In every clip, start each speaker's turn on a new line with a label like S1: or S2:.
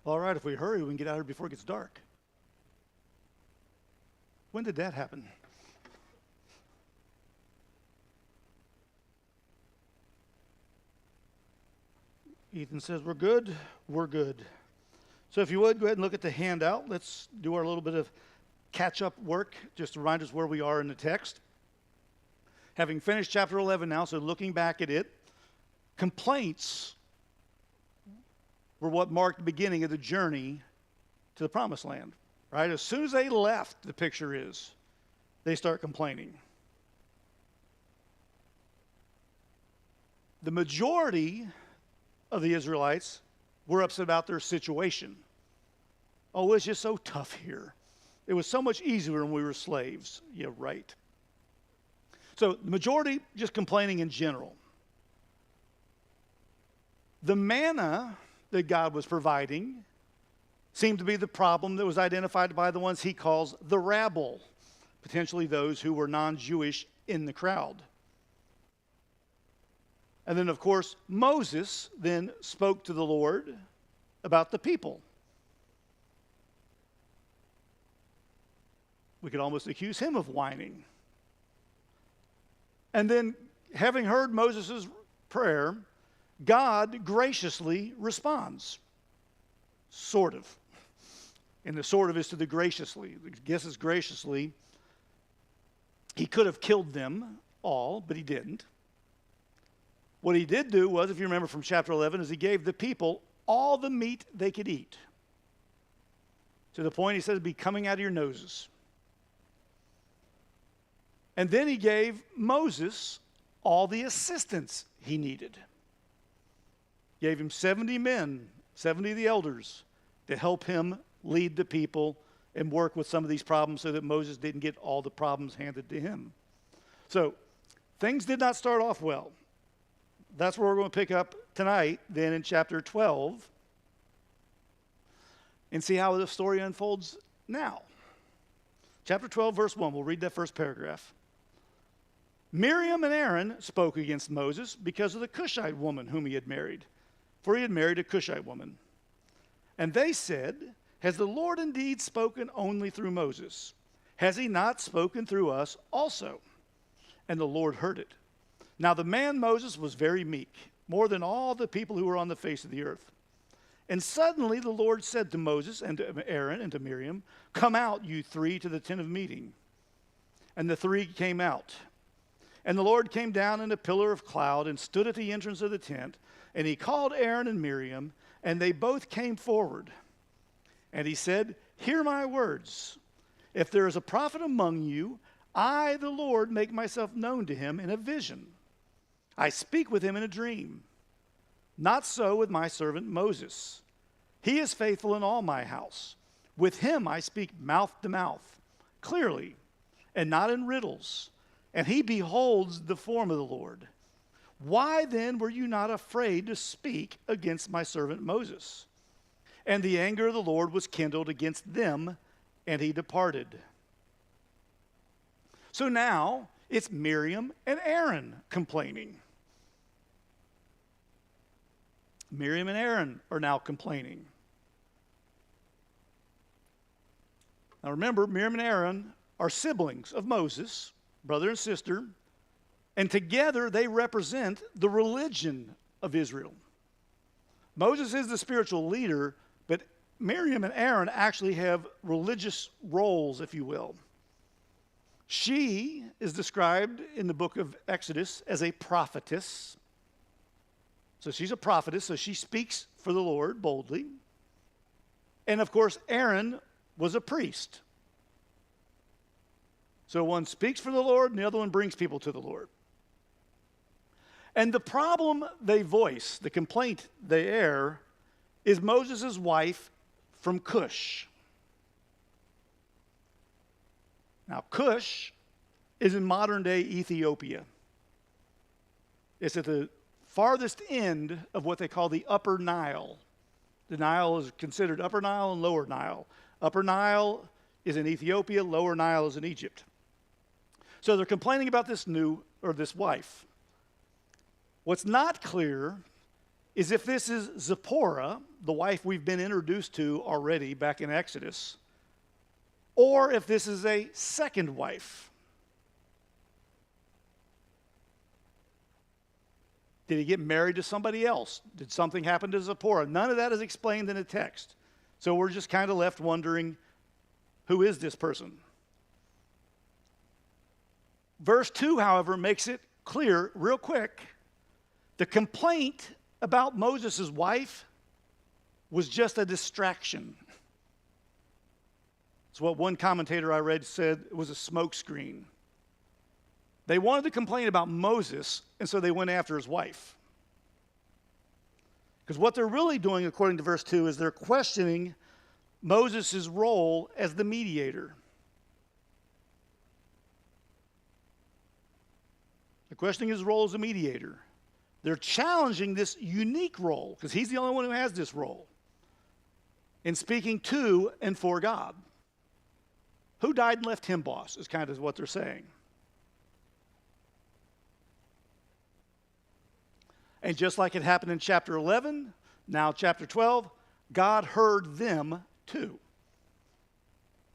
S1: All right, if we hurry, we can get out of here before it gets dark. When did that happen? Ethan says, we're good. We're good. So if you would, go ahead and look at the handout. Let's do our little bit of catch-up work, just to remind us where we are in the text. Having finished chapter 11 now, so looking back at it, complaints were what marked the beginning of the journey to the promised land, right? As soon as they left, the picture is, they start complaining. The majority of the Israelites were upset about their situation. Oh, it's just so tough here. It was so much easier when we were slaves. Yeah, right. So the majority just complaining in general. The manna that God was providing seemed to be the problem that was identified by the ones he calls the rabble, potentially those who were non-Jewish in the crowd. And then, of course, Moses then spoke to the Lord about the people. We could almost accuse him of whining. And then, having heard Moses' prayer, God graciously responds. Sort of. And the sort of is to the graciously. The guess is graciously. He could have killed them all, but he didn't. What he did do was, if you remember from chapter 11, is he gave the people all the meat they could eat. To the point he said it'd be coming out of your noses. And then he gave Moses all the assistance he needed. Gave him 70 men, 70 of the elders, to help him lead the people and work with some of these problems so that Moses didn't get all the problems handed to him. So things did not start off well. That's where we're going to pick up tonight, then in chapter 12, and see how the story unfolds now. Chapter 12, verse 1, we'll read that first paragraph. Miriam and Aaron spoke against Moses because of the Cushite woman whom he had married, for he had married a Cushite woman. And they said, has the Lord indeed spoken only through Moses? Has he not spoken through us also? And the Lord heard it. Now the man Moses was very meek, more than all the people who were on the face of the earth. And suddenly the Lord said to Moses and to Aaron and to Miriam, come out, you three, to the tent of meeting. And the three came out. And the Lord came down in a pillar of cloud and stood at the entrance of the tent. And he called Aaron and Miriam, and they both came forward. And he said, hear my words. If there is a prophet among you, I, the Lord, make myself known to him in a vision. I speak with him in a dream. Not so with my servant Moses. He is faithful in all my house. With him I speak mouth to mouth, clearly, and not in riddles. And he beholds the form of the Lord. Why then were you not afraid to speak against my servant Moses? And the anger of the Lord was kindled against them, and he departed. So now it's Miriam and Aaron complaining. Miriam and Aaron are now complaining. Now remember, Miriam and Aaron are siblings of Moses, brother and sister, and together they represent the religion of Israel. Moses is the spiritual leader, but Miriam and Aaron actually have religious roles, if you will. She is described in the book of Exodus as a prophetess. So she's a prophetess, so she speaks for the Lord boldly. And of course, Aaron was a priest. So one speaks for the Lord and the other one brings people to the Lord. And the problem they voice, the complaint they air, is Moses' wife from Cush. Now, Cush is in modern-day Ethiopia. It's at the farthest end of what they call the Upper Nile. The Nile is considered Upper Nile and Lower Nile. Upper Nile is in Ethiopia, Lower Nile is in Egypt. So they're complaining about this wife. What's not clear is if this is Zipporah, the wife we've been introduced to already back in Exodus, or if this is a second wife. Did he get married to somebody else? Did something happen to Zipporah? None of that is explained in the text. So we're just kind of left wondering, who is this person? Verse 2, however, makes it clear real quick. The complaint about Moses' wife was just a distraction. It's what one commentator I read said it was a smokescreen. They wanted to complain about Moses, and so they went after his wife. Because what they're really doing, according to verse 2, is they're questioning Moses' role as the mediator. They're questioning his role as a mediator. They're challenging this unique role, because he's the only one who has this role, in speaking to and for God. Who died and left him boss, is kind of what they're saying. And just like it happened in chapter 11, now chapter 12, God heard them too.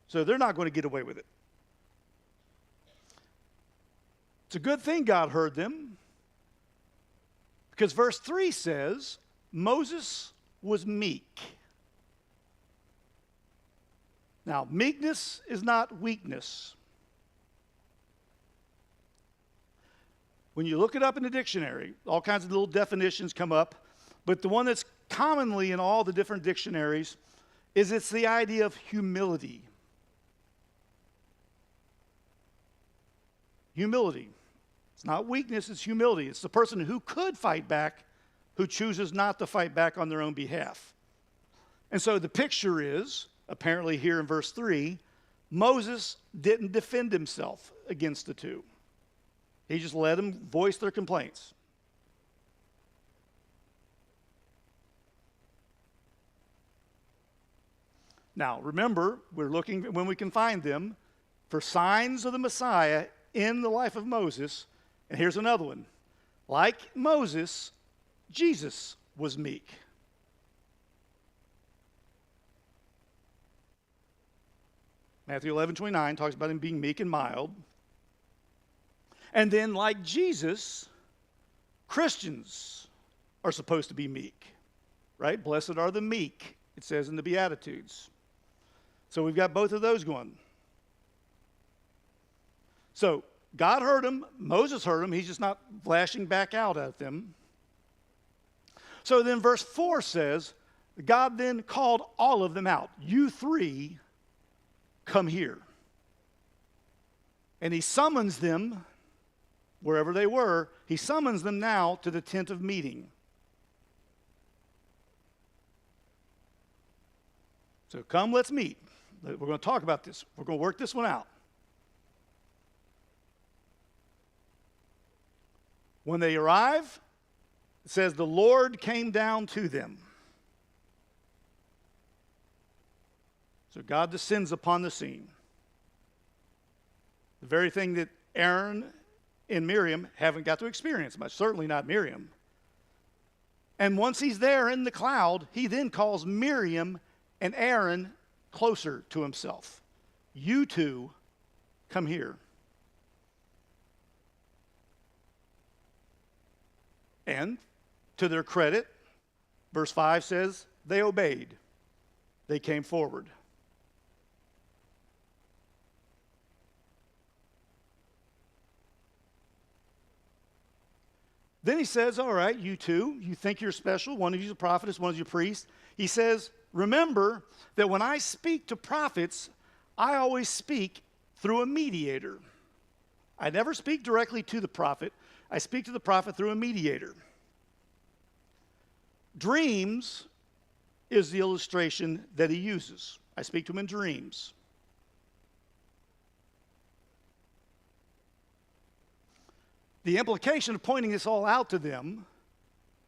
S1: So they're not going to get away with it. It's a good thing God heard them, because verse 3 says, Moses was meek. Now, meekness is not weakness. When you look it up in the dictionary, all kinds of little definitions come up, but the one that's commonly in all the different dictionaries is it's the idea of humility. Humility. It's not weakness, it's humility. It's the person who could fight back, who chooses not to fight back on their own behalf. And so the picture is, apparently here in verse 3, Moses didn't defend himself against the two. He just let them voice their complaints. Now, remember, we're looking, when we can find them, for signs of the Messiah in the life of Moses. And here's another one. Like Moses, Jesus was meek. Matthew 11:29 talks about him being meek and mild. And then, like Jesus, Christians are supposed to be meek, right? Blessed are the meek, it says in the Beatitudes. So we've got both of those going. So God heard him, Moses heard him, he's just not flashing back out at them. So then verse 4 says, God then called all of them out. You three, come here. And he summons them, wherever they were, he summons them now to the tent of meeting. So come, let's meet. We're going to talk about this. We're going to work this one out. When they arrive, it says the Lord came down to them. So God descends upon the scene. The very thing that Aaron and Miriam haven't got to experience much, certainly not Miriam. And once he's there in the cloud, he then calls Miriam and Aaron closer to himself. You two, come here. And to their credit, verse 5 says, they obeyed. They came forward. Then he says, all right, you two, you think you're special. One of you is a prophetess, one of you is a priest. He says, remember that when I speak to prophets, I always speak through a mediator. I never speak directly to the prophet. I speak to the prophet through a mediator. Dreams is the illustration that he uses. I speak to him in dreams. The implication of pointing this all out to them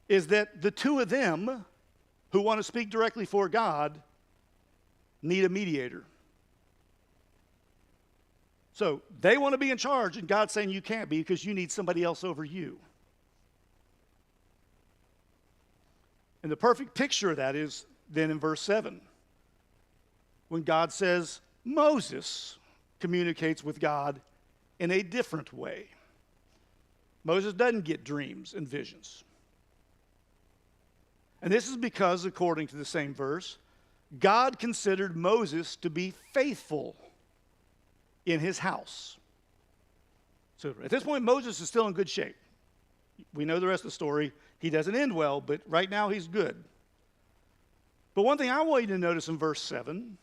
S1: is that the two of them who want to speak directly for God need a mediator. So they want to be in charge, and God's saying you can't be because you need somebody else over you. And the perfect picture of that is then in verse 7, when God says Moses communicates with God in a different way. Moses doesn't get dreams and visions. And this is because, according to the same verse, God considered Moses to be faithful in his house. So at this point, Moses is still in good shape. We know the rest of the story. He doesn't end well, but right now he's good. But one thing I want you to notice in verse 7,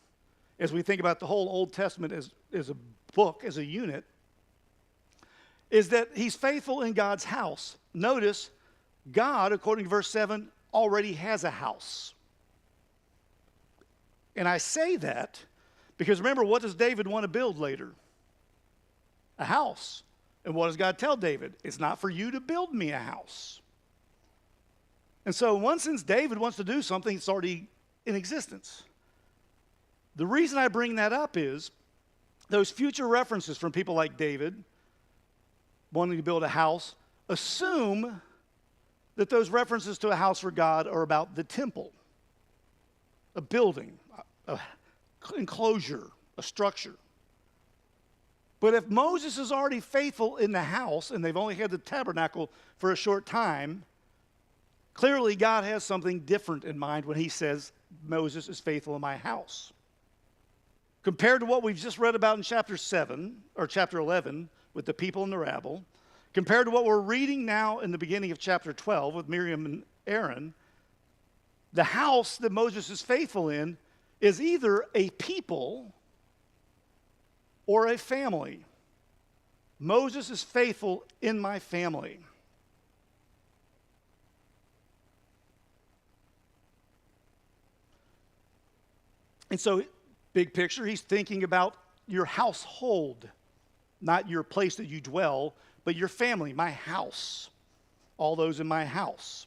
S1: as we think about the whole Old Testament as a book, as a unit, is that he's faithful in God's house. Notice, God, according to verse 7, already has a house. And I say that because remember, what does David want to build later? A house. And what does God tell David? It's not for you to build me a house. And so in one sense, David wants to do something that's already in existence. The reason I bring that up is those future references from people like David wanting to build a house assume that those references to a house for God are about the temple, a building, an enclosure, a structure. But if Moses is already faithful in the house, and they've only had the tabernacle for a short time, clearly God has something different in mind when he says, Moses is faithful in my house. Compared to what we've just read about in chapter 7, or chapter 11, with the people and the rabble, compared to what we're reading now in the beginning of chapter 12 with Miriam and Aaron, the house that Moses is faithful in is either a people or a family. Moses is faithful in my family. And so, big picture, he's thinking about your household, not your place that you dwell, but your family, my house, all those in my house.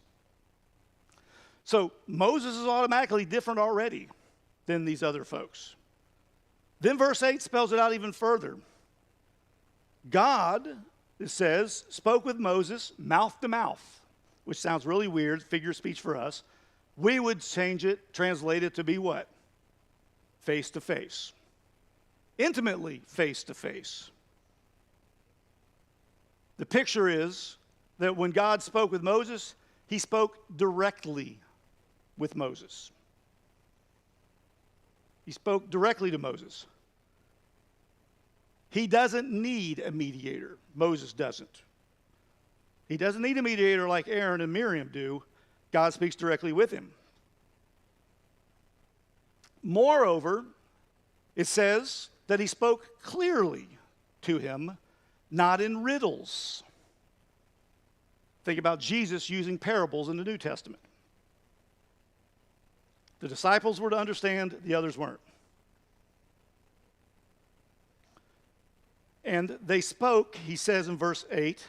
S1: So Moses is automatically different already than these other folks. Then verse 8 spells it out even further. God, it says, spoke with Moses mouth to mouth, which sounds really weird, figure of speech for us. We would change it, translate it to be what? Face to face. Intimately face to face. The picture is that when God spoke with Moses, he spoke directly with Moses. He spoke directly to Moses. He doesn't need a mediator. Moses doesn't. He doesn't need a mediator like Aaron and Miriam do. God speaks directly with him. Moreover, it says that he spoke clearly to him, not in riddles. Think about Jesus using parables in the New Testament. The disciples were to understand, the others weren't. And they spoke, he says in verse 8,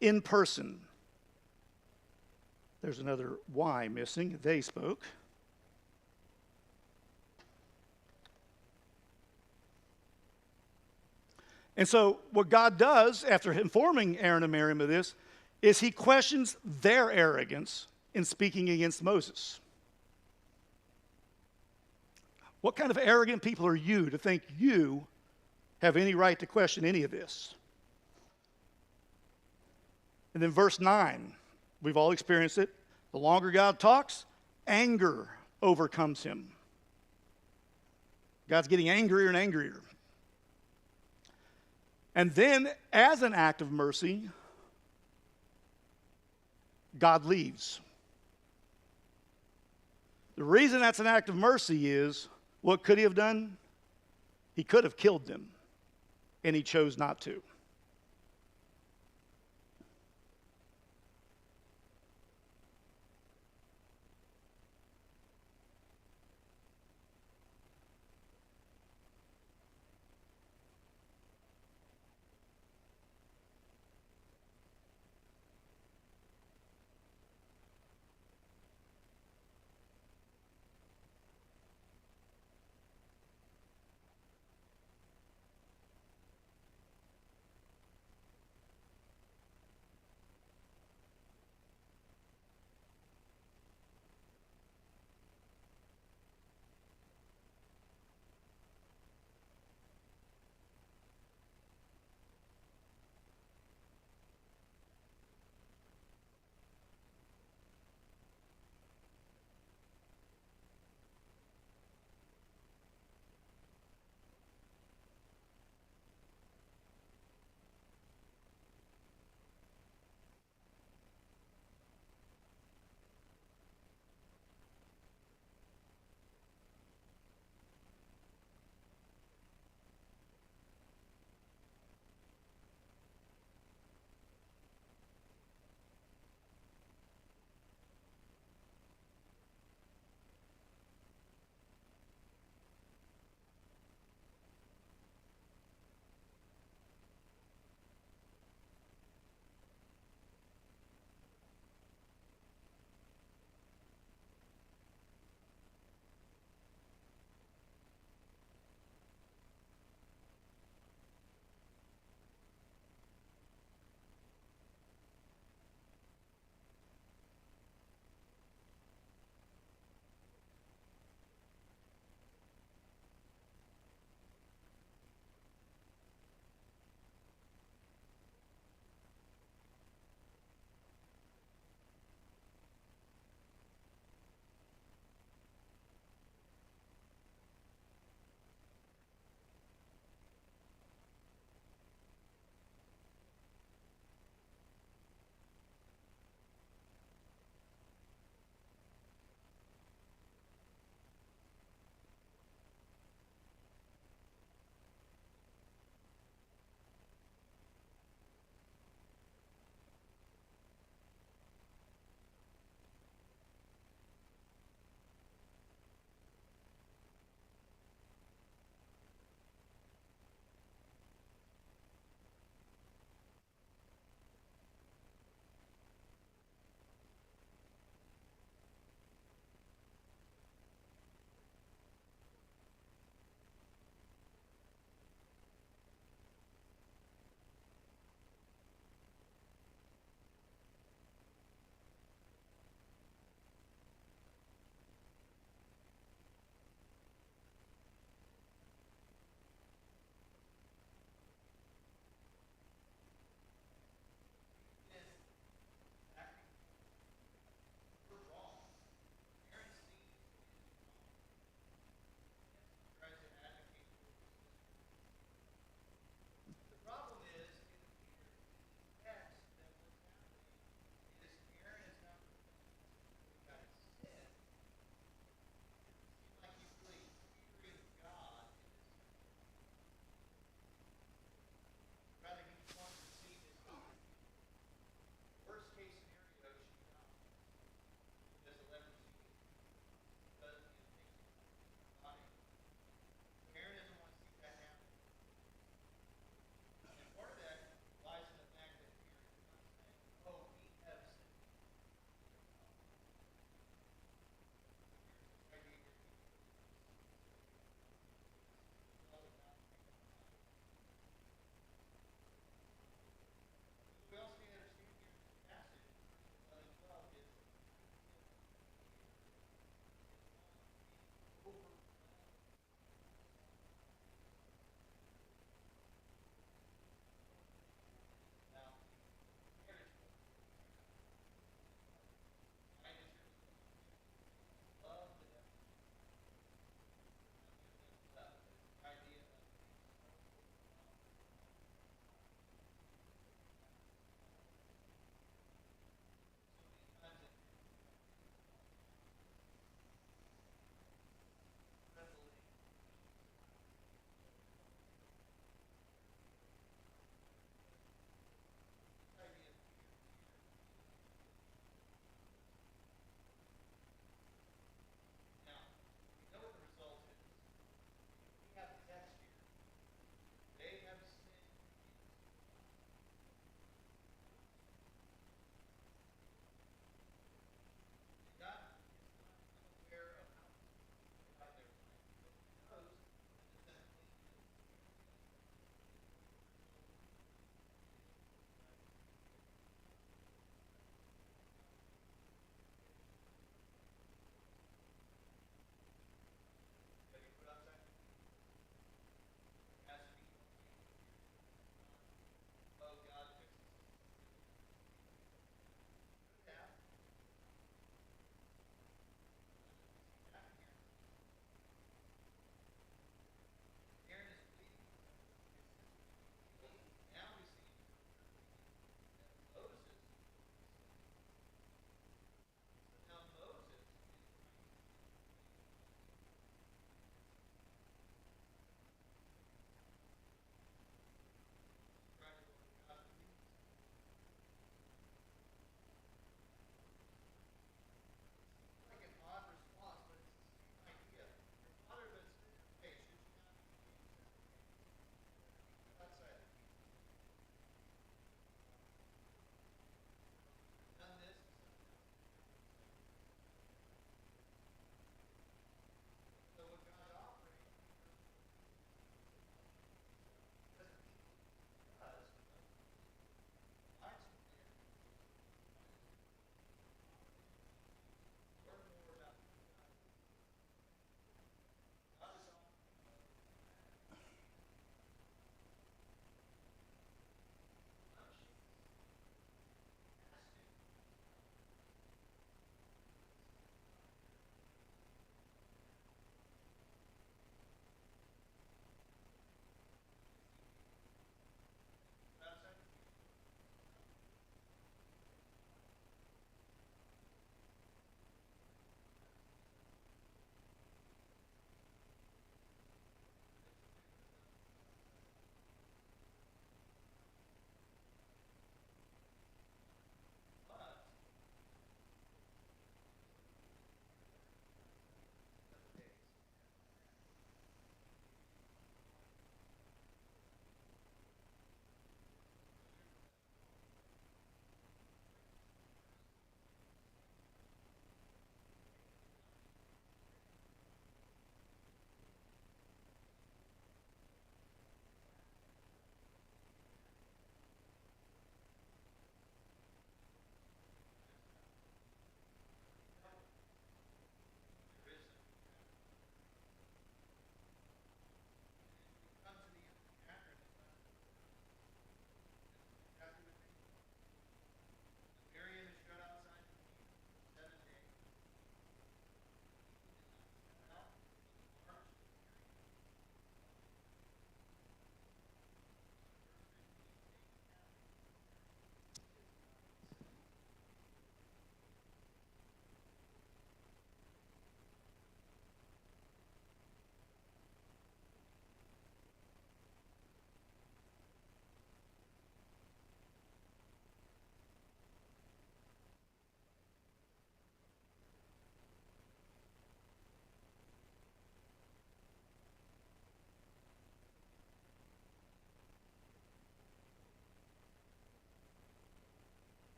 S1: in person. There's another Y missing. They spoke. And so what God does after informing Aaron and Miriam of this is he questions their arrogance in speaking against Moses. What kind of arrogant people are you to think you have any right to question any of this? And then verse 9, we've all experienced it. The longer God talks, anger overcomes him. God's getting angrier and angrier. And then, as an act of mercy, God leaves. The reason that's an act of mercy is, what could he have done? He could have killed them, and he chose not to.